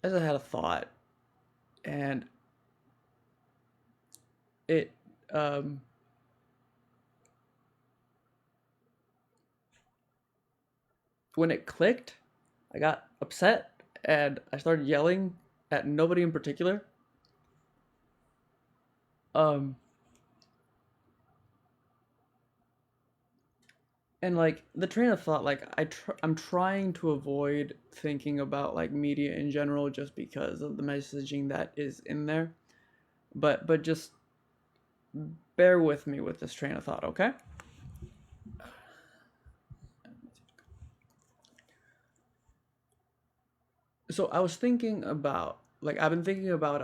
as I had a thought, and it um, when it clicked, I got upset and I started yelling at nobody in particular. Um, and like the train of thought, like I'm trying to avoid thinking about like media in general just because of the messaging that is in there. But just bear with me with this train of thought, okay? So I was thinking about like I've been thinking about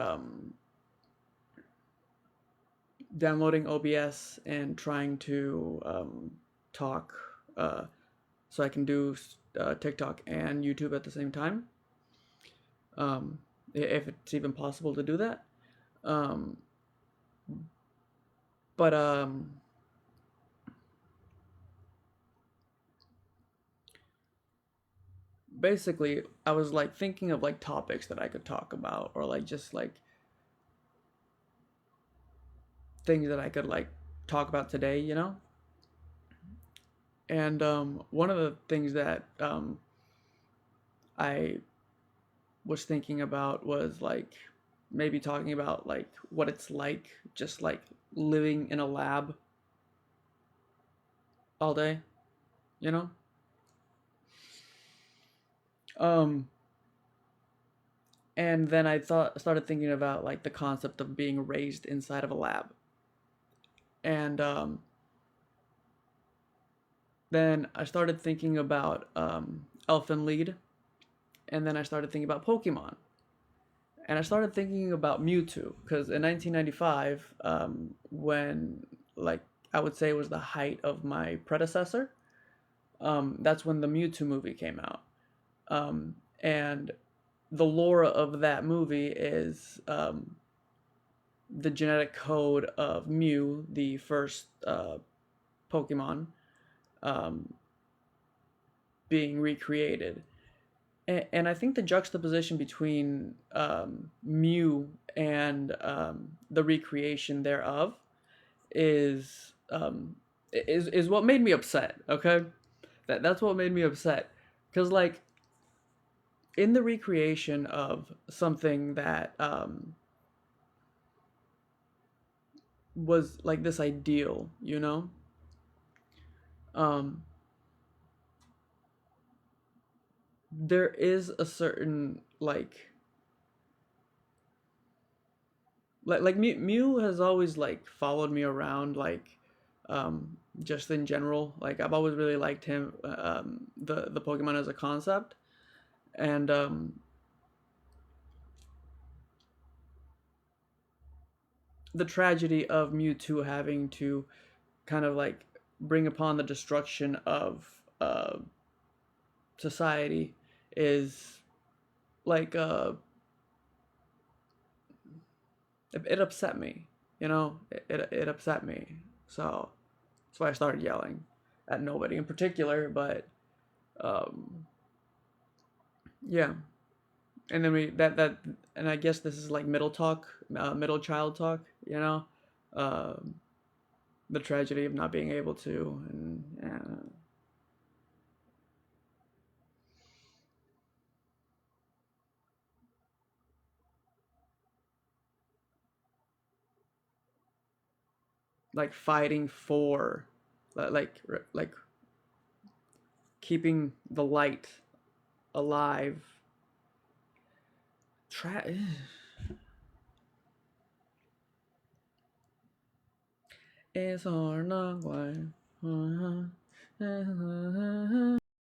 downloading OBS and trying to talk so I can do TikTok and YouTube at the same time. Um, if it's even possible to do that. Um, but basically, I was like thinking of like topics that I could talk about, or like just like things that I could like talk about today, you know. And one of the things that I was thinking about was like maybe talking about like what it's like just like living in a lab all day, you know? Um and then I thought started thinking about like the concept of being raised inside of a lab. And then I started thinking about Elfen Lied, and then I started thinking about Pokemon. And I started thinking about Mewtwo because in 1995, when like I would say it was the height of my predecessor, that's when the Mewtwo movie came out. And the lore of that movie is the genetic code of Mew, the first Pokemon, um, being recreated. And I think the juxtaposition between Mew and the recreation thereof is is what made me upset. Okay, that's what made me upset because like in the recreation of something that was like this ideal, you know, um, there is a certain like Mew has always like followed me around just in general. Like I've always really liked him, the Pokemon as a concept, and the tragedy of Mewtwo having to kind of like bring upon the destruction of society is like it upset me, you know, it upset me. So that's why I started yelling at nobody in particular, but um, yeah. And then and I guess this is like middle talk, middle child talk, you know, um, the tragedy of not being able to, and like fighting for, like keeping the light alive. Tra- it's our long life.